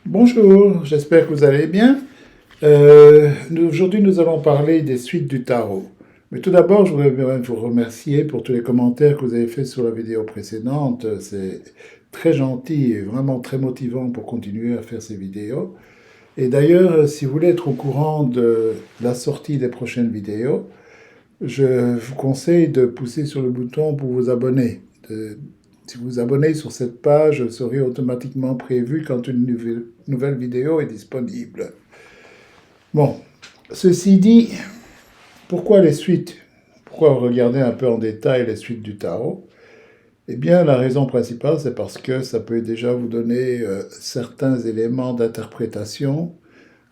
Bonjour, j'espère que vous allez bien. Aujourd'hui, nous allons parler des suites du tarot. Mais tout d'abord, je voudrais vous remercier pour tous les commentaires que vous avez faits sur la vidéo précédente. C'est très gentil et vraiment très motivant pour continuer à faire ces vidéos. Et d'ailleurs, si vous voulez être au courant de la sortie des prochaines vidéos, je vous conseille de pousser sur le bouton pour vous abonner. Si vous vous abonnez sur cette page, vous serez automatiquement prévu quand une nouvelle vidéo est disponible. Bon, ceci dit, pourquoi les suites? Pourquoi regarder un peu en détail les suites du tarot? Eh bien, la raison principale, c'est parce que ça peut déjà vous donner certains éléments d'interprétation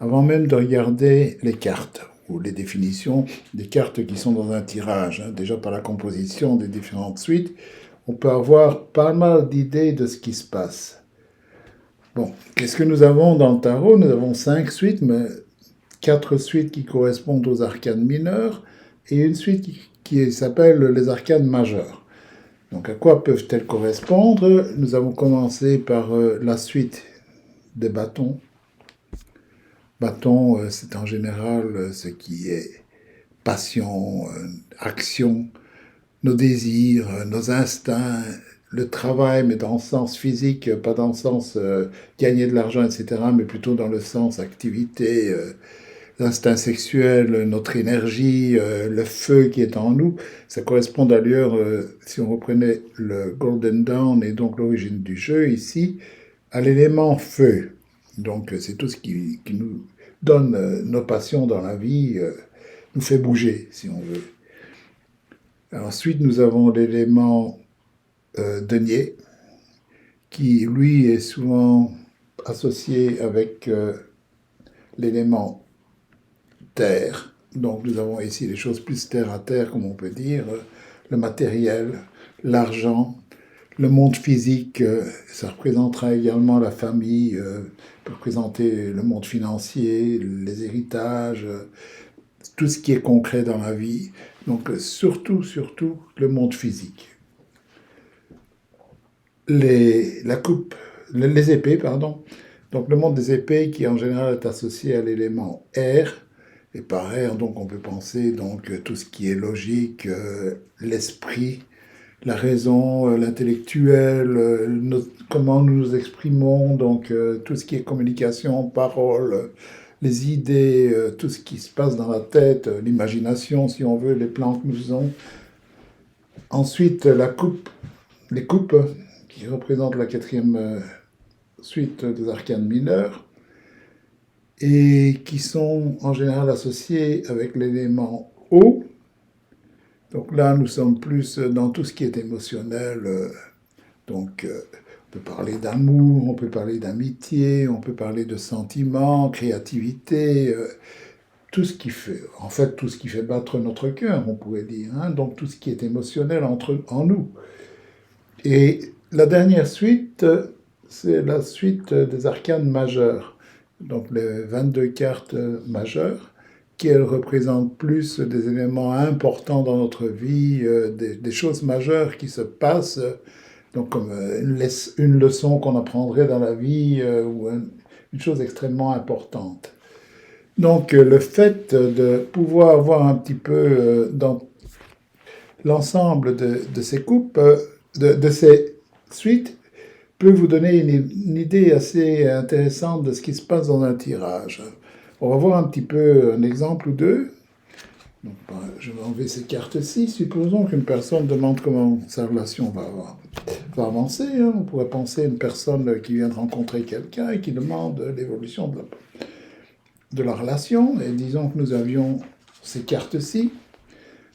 avant même de regarder les cartes ou les définitions des cartes qui sont dans un tirage. Déjà par la composition des différentes suites, on peut avoir pas mal d'idées de ce qui se passe. Bon, qu'est-ce que nous avons dans le tarot? Nous avons 5 suites, mais 4 suites qui correspondent aux arcanes mineures et une suite qui s'appelle les arcanes majeures. Donc à quoi peuvent-elles correspondre? Nous avons commencé par la suite des bâtons. Bâton, c'est en général ce qui est passion, action, nos désirs, nos instincts, le travail, mais dans le sens physique, pas dans le sens gagner de l'argent, etc., mais plutôt dans le sens activité, l'instinct sexuel, notre énergie, le feu qui est en nous. Ça correspond d'ailleurs, si on reprenait le Golden Dawn et donc l'origine du jeu ici, à l'élément feu. Donc c'est tout ce qui nous donne nos passions dans la vie, nous fait bouger, si on veut. Ensuite, nous avons l'élément denier, qui lui est souvent associé avec l'élément terre. Donc nous avons ici les choses plus terre à terre, comme on peut dire, le matériel, l'argent, le monde physique, ça représentera également la famille, peut représenter le monde financier, les héritages, tout ce qui est concret dans la vie. Donc surtout le monde physique. La coupe, les épées, pardon. Donc le monde des épées qui en général est associé à l'élément air. Et par air, donc on peut penser donc tout ce qui est logique, l'esprit, la raison, l'intellectuel, comment nous nous exprimons, donc tout ce qui est communication, parole, les idées, tout ce qui se passe dans la tête, l'imagination, si on veut, les plans que nous faisons. Ensuite, les coupes, qui représentent la quatrième suite des arcanes mineures, et qui sont en général associées avec l'élément eau. Donc là, nous sommes plus dans tout ce qui est émotionnel. Donc, on peut parler d'amour, on peut parler d'amitié, on peut parler de sentiments, créativité, tout ce qui fait, en fait, tout ce qui fait battre notre cœur, on pourrait dire. Hein, donc, tout ce qui est émotionnel en nous. Et la dernière suite, c'est la suite des arcanes majeures. Donc, les 22 cartes majeures, qui elles représentent plus des éléments importants dans notre vie, des choses majeures qui se passent, donc comme une leçon qu'on apprendrait dans la vie ou une chose extrêmement importante. Donc le fait de pouvoir voir un petit peu dans l'ensemble de ces coupes, de ces suites, peut vous donner une idée assez intéressante de ce qui se passe dans un tirage. On va voir un petit peu un exemple ou deux. Donc, je vais enlever ces cartes-ci. Supposons qu'une personne demande comment sa relation va avancer. Hein. On pourrait penser à une personne qui vient de rencontrer quelqu'un et qui demande l'évolution de la relation. Et disons que nous avions ces cartes-ci.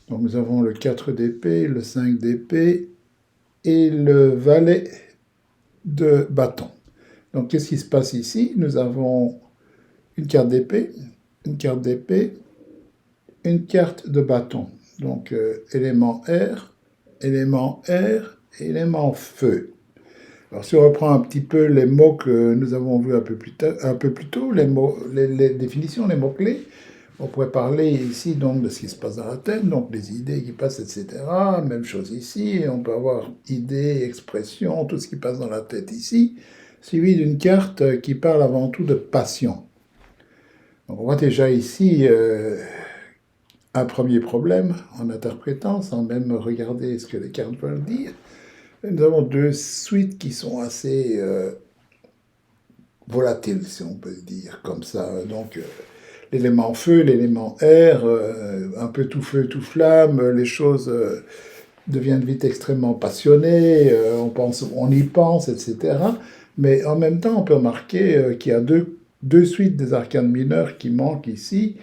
Donc nous avons le 4 d'épée, le 5 d'épée et le valet de bâton. Donc qu'est-ce qui se passe ici? Nous avons une carte d'épée, une carte d'épée, une carte de bâton. Donc élément air, élément air, élément feu. Alors si on reprend un petit peu les mots que nous avons vus un peu plus tôt, les définitions, les mots-clés, on pourrait parler ici donc de ce qui se passe dans la tête, donc les idées qui passent, etc. Même chose ici, on peut avoir idées, expressions, tout ce qui passe dans la tête ici. suivi d'une carte qui parle avant tout de passion. Donc, on voit déjà ici un premier problème en interprétant, sans même regarder ce que les cartes veulent dire. Nous avons deux suites qui sont assez volatiles, si on peut dire, comme ça. Donc, l'élément feu, l'élément air, un peu tout feu, tout flamme, les choses deviennent vite extrêmement passionnées, on y pense, etc. Mais en même temps, on peut remarquer qu'il y a deux suites des arcanes mineures qui manquent ici.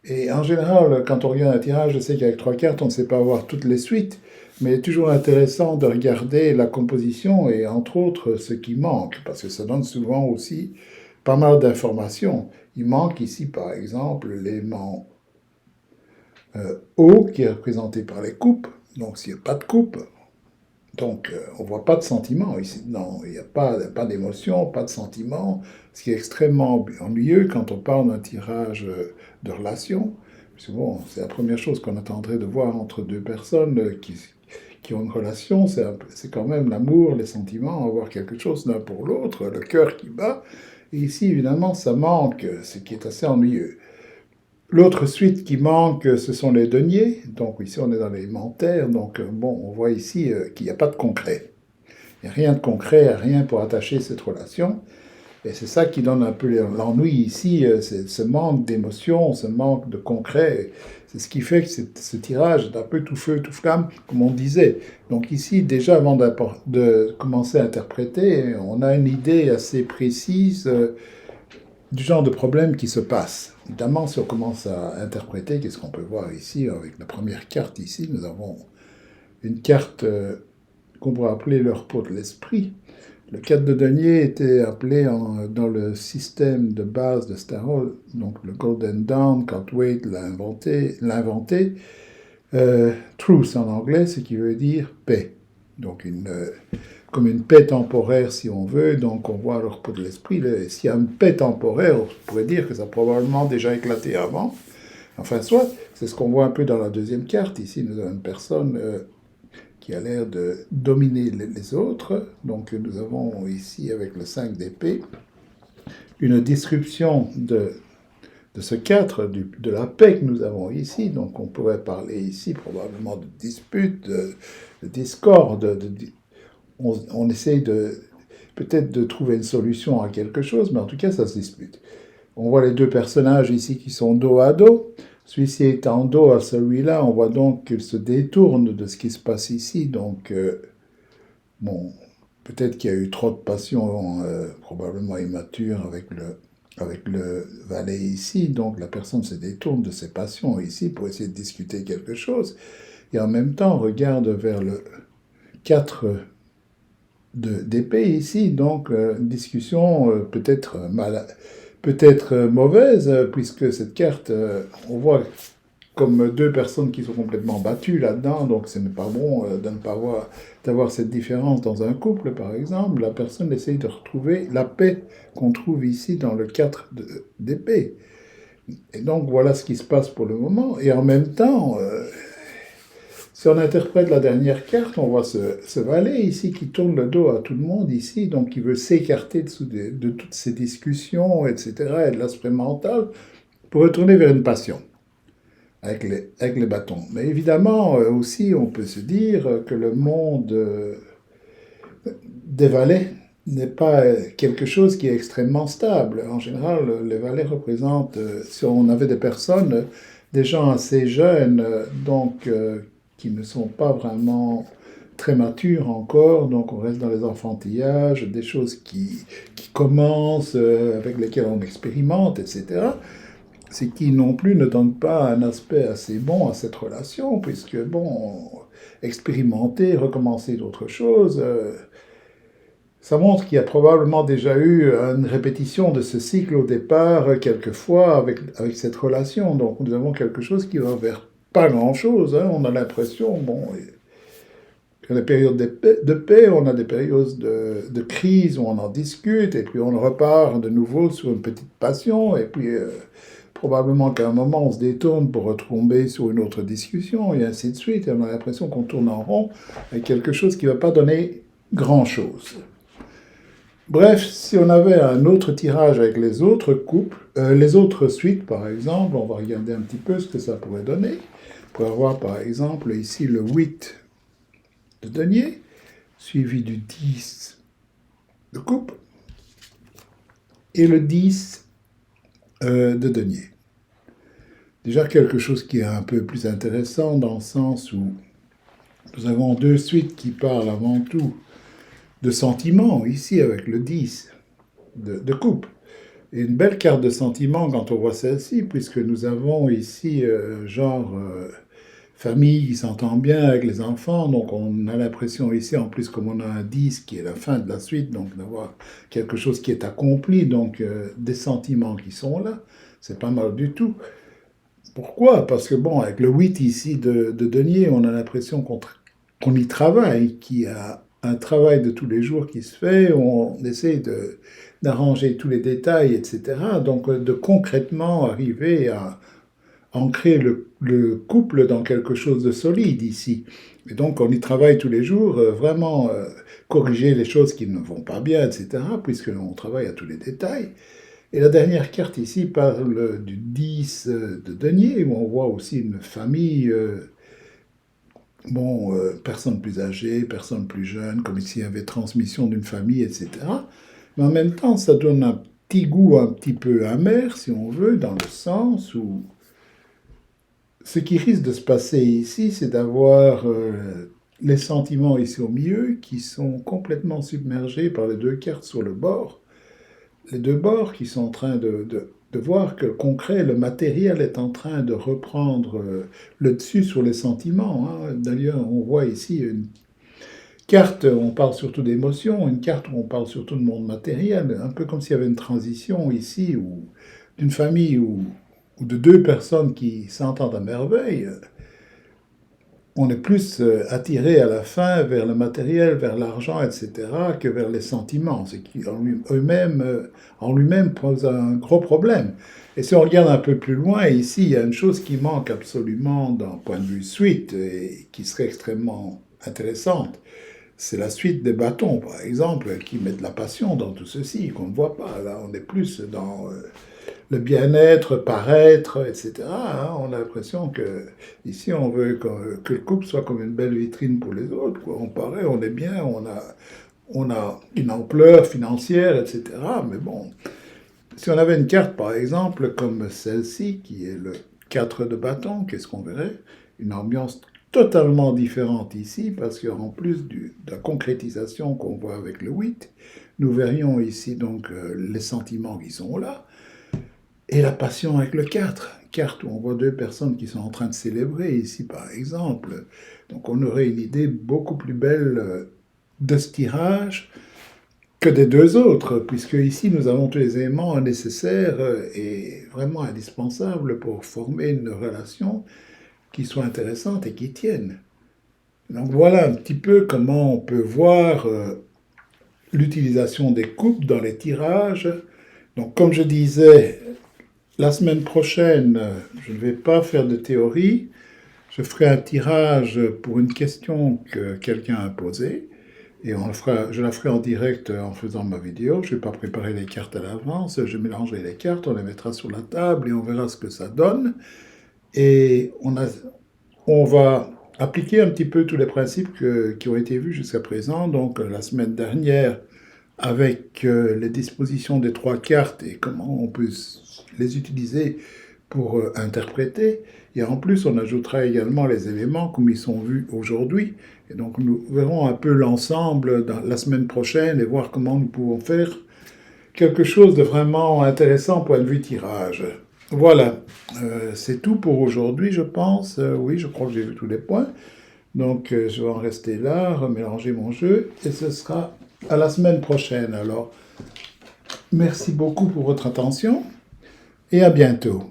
Et en général, quand on regarde un tirage, je sais qu'avec 3 cartes, on ne sait pas avoir toutes les suites, mais il est toujours intéressant de regarder la composition et entre autres ce qui manque, parce que ça donne souvent aussi pas mal d'informations. Il manque ici, par exemple, l'élément eau qui est représenté par les coupes. Donc s'il n'y a pas de coupe, donc on ne voit pas de sentiment ici. Non, il n'y a pas d'émotion, pas de sentiment, ce qui est extrêmement ennuyeux quand on parle d'un tirage de relation. Parce que bon, c'est la première chose qu'on attendrait de voir entre deux personnes qui ont une relation, c'est quand même l'amour, les sentiments, avoir quelque chose l'un pour l'autre, le cœur qui bat. Et ici, évidemment, ça manque, ce qui est assez ennuyeux. L'autre suite qui manque, ce sont les deniers. Donc ici, on est dans l'élémentaire. Donc bon, on voit ici qu'il n'y a pas de concret. Il n'y a rien de concret, rien pour attacher cette relation. Et c'est ça qui donne un peu l'ennui ici, c'est ce manque d'émotion, ce manque de concret. C'est ce qui fait que ce tirage est un peu tout feu, tout flamme, comme on disait. Donc ici, déjà, avant de commencer à interpréter, on a une idée assez précise du genre de problème qui se passe. Évidemment, si on commence à interpréter, qu'est-ce qu'on peut voir ici avec la première carte ici, nous avons une carte qu'on pourrait appeler le repos de l'esprit. Le 4 de denier était appelé dans le système de base de Starhole, donc le Golden Dawn, quand Wade l'a inventé, truth en anglais, ce qui veut dire paix. Donc comme une paix temporaire si on veut, donc on voit le repos de l'esprit. S'il y a une paix temporaire, on pourrait dire que ça a probablement déjà éclaté avant. Enfin, soit, c'est ce qu'on voit un peu dans la deuxième carte. Ici, nous avons une personne qui a l'air de dominer les autres. Donc nous avons ici, avec le 5 d'épée, une description de ce 4, de la paix que nous avons ici. Donc on pourrait parler ici probablement de dispute, de discorde, on essaye peut-être de trouver une solution à quelque chose, mais en tout cas, ça se dispute. On voit les deux personnages ici qui sont dos à dos. Celui-ci est en dos à celui-là. On voit donc qu'il se détourne de ce qui se passe ici. Donc, bon, peut-être qu'il y a eu trop de passion, probablement immature avec le valet ici. Donc, la personne se détourne de ses passions ici pour essayer de discuter quelque chose. Et en même temps, regarde vers le 4 d'épée ici, donc une discussion peut-être mauvaise, puisque cette carte, on voit comme deux personnes qui sont complètement battues là-dedans, donc ce n'est pas bon de ne pas d'avoir cette différence dans un couple, par exemple. La personne essaye de retrouver la paix qu'on trouve ici dans le 4 d'épée. Et donc voilà ce qui se passe pour le moment, et en même temps... si on interprète la dernière carte, on voit ce valet ici qui tourne le dos à tout le monde ici, donc qui veut s'écarter de toutes ces discussions, etc., et de l'aspect mental, pour retourner vers une passion, avec les bâtons. Mais évidemment, aussi, on peut se dire que le monde des valets n'est pas quelque chose qui est extrêmement stable. En général, les valets représentent, si on avait des personnes, des gens assez jeunes, donc qui ne sont pas vraiment très matures encore, donc on reste dans les enfantillages, des choses qui commencent, avec lesquelles on expérimente, etc. Ce qui non plus ne donne pas un aspect assez bon à cette relation, puisque, bon, expérimenter, recommencer d'autres choses, ça montre qu'il y a probablement déjà eu une répétition de ce cycle au départ, quelquefois, avec cette relation. Donc nous avons quelque chose qui va vers pas grand-chose. Hein. On a l'impression, bon, il y a des périodes de paix, on a des périodes de crise où on en discute, et puis on repart de nouveau sur une petite passion, et puis probablement qu'à un moment on se détourne pour retomber sur une autre discussion, et ainsi de suite. Et on a l'impression qu'on tourne en rond avec quelque chose qui ne va pas donner grand-chose. Bref, si on avait un autre tirage avec les autres couples, les autres suites par exemple, on va regarder un petit peu ce que ça pourrait donner. On pourrait avoir par exemple ici le 8 de denier, suivi du 10 de coupe, et le 10 de denier. Déjà quelque chose qui est un peu plus intéressant dans le sens où nous avons deux suites qui parlent avant tout de sentiments, ici avec le 10 de coupe. Et une belle carte de sentiments quand on voit celle-ci, puisque nous avons ici famille qui s'entend bien avec les enfants, donc on a l'impression ici, en plus comme on a un 10 qui est la fin de la suite, donc d'avoir quelque chose qui est accompli, donc des sentiments qui sont là, c'est pas mal du tout. Pourquoi? Parce que bon, avec le 8 ici de denier, on a l'impression qu'on y travaille, qu'il y a un travail de tous les jours qui se fait, on essaie d'arranger tous les détails, etc. Donc de concrètement arriver à ancrer le couple dans quelque chose de solide ici. Et donc on y travaille tous les jours, vraiment corriger les choses qui ne vont pas bien, etc., puisqu'on travaille à tous les détails. Et la dernière carte ici parle du 10 de denier, où on voit aussi une famille, personnes plus âgées, personnes plus jeunes, comme ici il y avait transmission d'une famille, etc. Mais en même temps, ça donne un petit goût un petit peu amer, si on veut, dans le sens où ce qui risque de se passer ici, c'est d'avoir les sentiments ici au milieu qui sont complètement submergés par les deux cartes sur le bord. Les deux bords qui sont en train de voir que le concret, le matériel est en train de reprendre le dessus sur les sentiments. Hein. D'ailleurs, on voit ici une carte où on parle surtout d'émotions, une carte où on parle surtout de monde matériel, un peu comme s'il y avait une transition ici, ou d'une famille ou de deux personnes qui s'entendent à merveille. On est plus attiré à la fin vers le matériel, vers l'argent, etc., que vers les sentiments, ce qui en lui-même pose un gros problème. Et si on regarde un peu plus loin, ici, il y a une chose qui manque absolument d'un point de vue suite et qui serait extrêmement intéressante. C'est la suite des bâtons, par exemple, qui met de la passion dans tout ceci, qu'on ne voit pas. Là, on est plus dans le bien-être, paraître, etc. Hein. On a l'impression que ici, on veut que le couple soit comme une belle vitrine pour les autres. Quoi. On paraît, on est bien, on a une ampleur financière, etc. Mais bon, si on avait une carte, par exemple, comme celle-ci, qui est le 4 de bâton, qu'est-ce qu'on verrait? Une ambiance totalement différente ici, parce qu'en plus de la concrétisation qu'on voit avec le 8, nous verrions ici donc les sentiments qui sont là, et la passion avec le 4, carte où on voit deux personnes qui sont en train de célébrer ici par exemple. Donc on aurait une idée beaucoup plus belle de ce tirage que des deux autres, puisque ici nous avons tous les éléments nécessaires et vraiment indispensables pour former une relation qui soit intéressante et qui tienne. Donc voilà un petit peu comment on peut voir l'utilisation des coupes dans les tirages. Donc comme je disais, la semaine prochaine, je ne vais pas faire de théorie. Je ferai un tirage pour une question que quelqu'un a posée. Et je la ferai en direct en faisant ma vidéo. Je ne vais pas préparer les cartes à l'avance. Je mélangerai les cartes, on les mettra sur la table et on verra ce que ça donne. Et on va appliquer un petit peu tous les principes qui ont été vus jusqu'à présent. Donc la semaine dernière, avec les dispositions des trois cartes et comment on peut les utiliser pour interpréter. Et en plus, on ajoutera également les éléments comme ils sont vus aujourd'hui. Et donc, nous verrons un peu l'ensemble la semaine prochaine et voir comment nous pouvons faire quelque chose de vraiment intéressant point de vue tirage. Voilà, c'est tout pour aujourd'hui, je pense. Oui, je crois que j'ai vu tous les points. Donc, je vais en rester là, remélanger mon jeu, et ce sera à la semaine prochaine. Alors, merci beaucoup pour votre attention, et à bientôt.